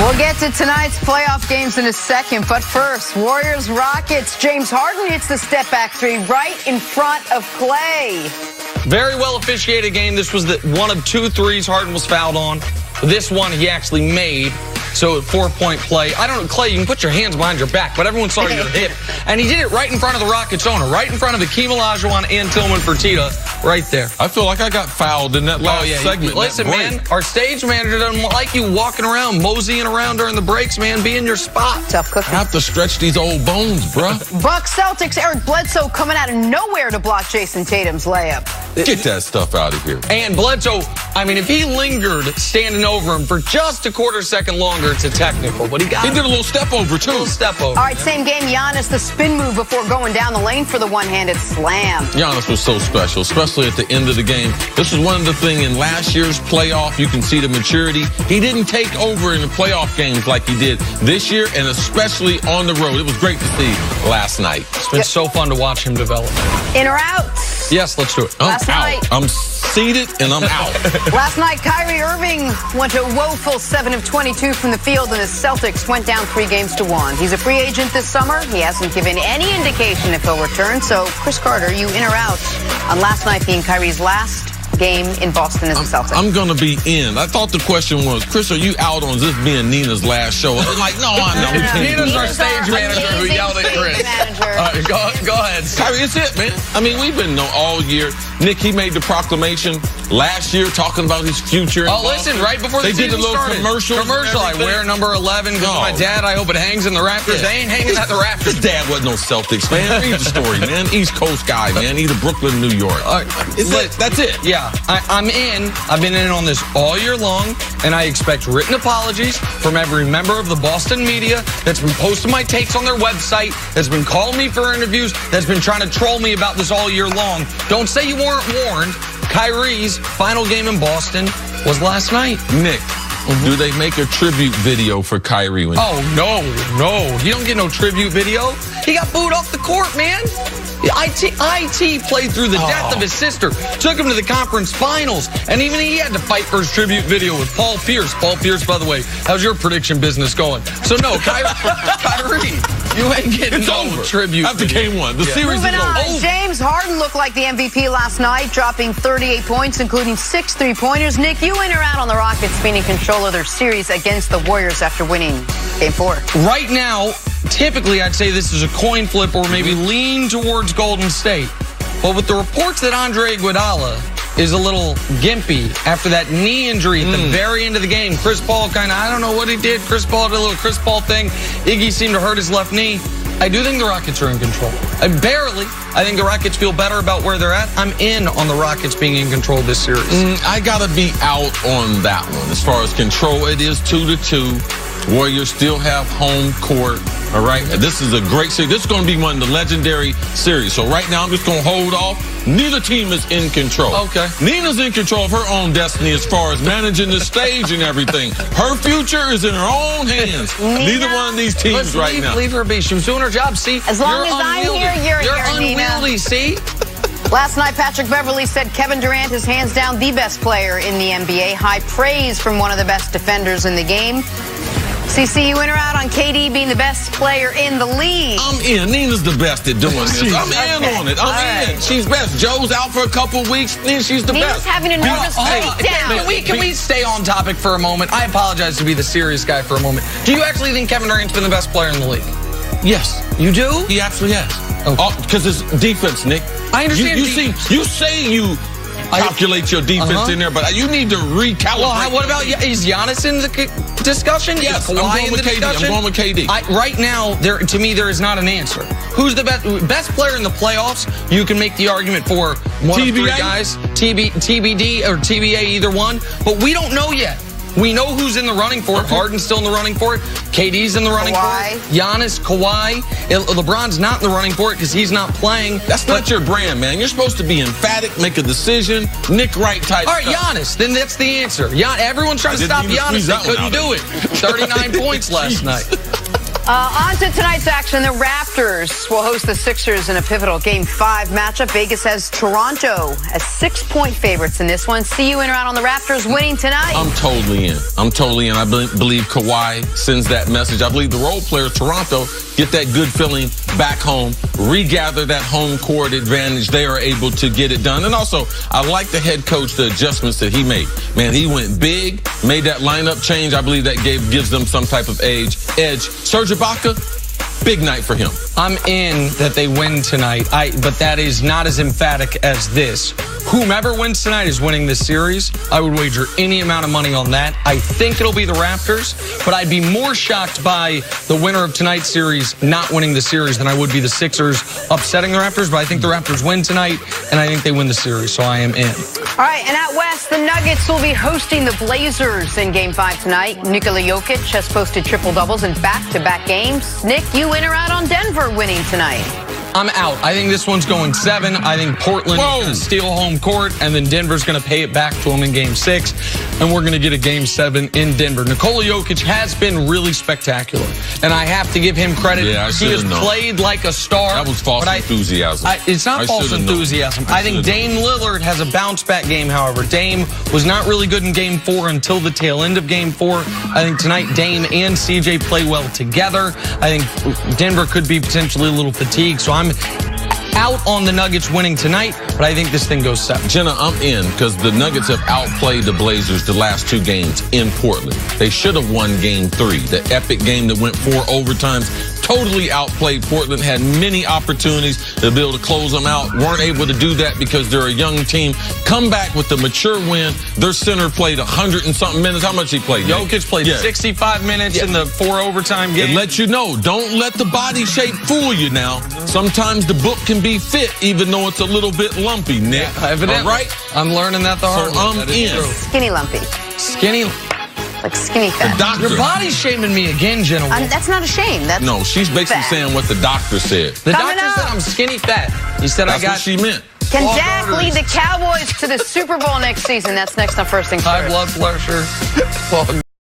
We'll get to tonight's playoff games in a second, but first, Warriors-Rockets. James Harden hits the step-back three right in front of Clay. Very well officiated game. This was one of 2 threes Harden was fouled on. This one he actually made. So a 4-point play. I don't know, Clay, you can put your hands behind your back, but everyone saw your hip. And he did it right in front of the Rockets owner, right in front of Hakeem Olajuwon and Tillman Fertitta, right there. I feel like I got fouled in that last segment. Listen, man, our stage manager doesn't like you walking around, moseying around during the breaks, man. Be in your spot. Tough cookie. I have to stretch these old bones, bruh. Bucks Celtics, Eric Bledsoe coming out of nowhere to block Jason Tatum's layup. Get that stuff out of here. And Bledsoe, I mean, if he lingered standing over him for just a quarter second longer, it's a technical. But he did a little step over, too. A little step over. All right, same game. Giannis, the spin move before going down the lane for the one-handed slam. Giannis was so special, especially at the end of the game. This was one of the things in last year's playoff. You can see the maturity. He didn't take over in the playoff games like he did this year, and especially on the road. It was great to see last night. It's been so fun to watch him develop. In or out? Yes, let's do it. Last night. I'm seated and I'm out. Last night, Kyrie Irving went a woeful 7 of 22 from the field, and the Celtics went down 3-1. He's a free agent this summer. He hasn't given any indication if he'll return. So, Chris Carter, you in or out on last night being Kyrie's last game in Boston as a Celtic? I'm going to be in. I thought the question was, Chris, are you out on this being Nina's last show? I'm like, no, I'm not. Nina's our stage manager who yelled at Chris. Go ahead. Kyrie, it's it, man. I mean, we've been all year. Nick, he made the proclamation last year talking about his future. Oh, listen, right before they did a little commercial. I wear number 11 because my dad, I hope it hangs in the rafters. They ain't hanging at the rafters. His dad wasn't no Celtics fan. Read the story, man. East Coast guy, man. Either Brooklyn, New York. That's it. Yeah, I'm in. I've been in on this all year long, and I expect written apologies from every member of the Boston media that's been posting my takes on their website, that's been calling me for interviews, that's been trying to troll me about this all year long. Don't say you weren't warned. Kyrie's final game in Boston was last night. Nick, do they make a tribute video for Kyrie? Oh, no. You don't get no tribute video. He got booed off the court, man. IT played through the death of his sister, took him to the conference finals, and even he had to fight for his tribute video with Paul Pierce. Paul Pierce, by the way, how's your prediction business going? So, no, Kyrie, you ain't getting no tribute after game one. The series Moving is on, over. James Harden looked like the MVP last night, dropping 38 points, including 6 3-pointers. Nick, you in or out on the Rockets being in control of their series against the Warriors after winning Game 4? Right now, typically I'd say this is a coin flip or maybe lean towards Golden State. But with the reports that Andre Iguodala is a little gimpy after that knee injury at the very end of the game, Chris Paul I don't know what he did. Chris Paul did a little Chris Paul thing. Iggy seemed to hurt his left knee. I do think the Rockets are in control. Barely. I think the Rockets feel better about where they're at. I'm in on the Rockets being in control of this series. I got to be out on that one. As far as control, it is 2-2. Warriors still have home court. All right. This is a great series. This is going to be one of the legendary series. So right now, I'm just going to hold off. Neither team is in control. Okay. Nina's in control of her own destiny as far as managing the stage and everything. Her future is in her own hands. Neither one of these teams now. Leave her be. She was doing her job. See, as long as I'm here, you're unwieldy. See. Last night, Patrick Beverley said Kevin Durant is hands down the best player in the NBA. High praise from one of the best defenders in the game. CC, you in or out on KD being the best player in the league? I'm in. Nina's the best at doing this. I'm in on it. I'm in. She's best. Joe's out for a couple weeks. Then she's the Nina's best. having a nervous breakdown. Can we stay on topic for a moment? I apologize to be the serious guy for a moment. Do you actually think Kevin Durant's been the best player in the league? Yes. You do? He actually has. Because it's defense, Nick. I understand. You say you calculate your defense in there, but you need to recalibrate. Well, what about, is Giannis in the discussion? Yes, I'm going with KD. I'm going with KD. Right now, to me, there is not an answer. Who's the best player in the playoffs? You can make the argument for one of 3 guys, TBD or TBA, either one, but we don't know yet. We know who's in the running for it. Harden's still in the running for it. KD's in the running for it. Giannis, Kawhi. LeBron's not in the running for it because he's not playing. That's not your brand, man. You're supposed to be emphatic, make a decision, Nick Wright type All right, Giannis. Then that's the answer. Everyone's trying to stop Giannis. They couldn't do it. 39 points last night. On to tonight's action. The Raptors will host the Sixers in a pivotal Game 5 matchup. Vegas has Toronto as 6-point favorites in this one. See you in or out on the Raptors winning tonight? I'm totally in. I believe Kawhi sends that message. I believe the role players, Toronto, get that good feeling back home, regather that home court advantage. They are able to get it done. And also, I like the head coach, the adjustments that he made. Man, he went big, made that lineup change. I believe that gives them some type of edge. Serge Ibaka, big night for him. I'm in that they win tonight, but that is not as emphatic as this. Whomever wins tonight is winning this series. I would wager any amount of money on that. I think it'll be the Raptors, but I'd be more shocked by the winner of tonight's series not winning the series than I would be the Sixers upsetting the Raptors. But I think the Raptors win tonight, and I think they win the series, so I am in. All right, and out west, the Nuggets will be hosting the Blazers in Game 5 tonight. Nikola Jokic has posted triple-doubles in back-to-back games. Nick, you in or out on Denver winning tonight? I'm out. I think this one's going 7. I think Portland is going to steal home court, and then Denver's going to pay it back to them in Game 6, and we're going to get a Game 7 in Denver. Nikola Jokic has been really spectacular, and I have to give him credit. Yeah, he has played like a star. That was false enthusiasm. It's not false enthusiasm. I think Dame Lillard has a bounce-back game, however. Dame was not really good in Game 4 until the tail end of Game 4. I think tonight Dame and CJ play well together. I think Denver could be potentially a little fatigued, so I'm out on the Nuggets winning tonight, but I think this thing goes 7. Jenna, I'm in because the Nuggets have outplayed the Blazers the last 2 games in Portland. They should have won Game 3, the epic game that went 4 overtimes. Totally outplayed Portland, had many opportunities to be able to close them out. Weren't able to do that because they're a young team. Come back with the mature win. Their center played 100 and something minutes. How much he played? Jokic played 65 minutes in the 4 overtime game. It lets you know, don't let the body shape fool you now. Sometimes the book can be fit even though it's a little bit lumpy, Nick. Yeah, evidently. All right? I'm learning that the hard way. So I'm in. Skinny lumpy. Skinny. Like skinny fat. The doctor. Your body's shaming me again, Jenna. That's not a shame. That's no, she's basically saying what the doctor said. The doctor said I'm skinny fat. He said That's what she meant. Can Dak lead the Cowboys to the Super Bowl next season? That's next on First Things First. High blood pressure.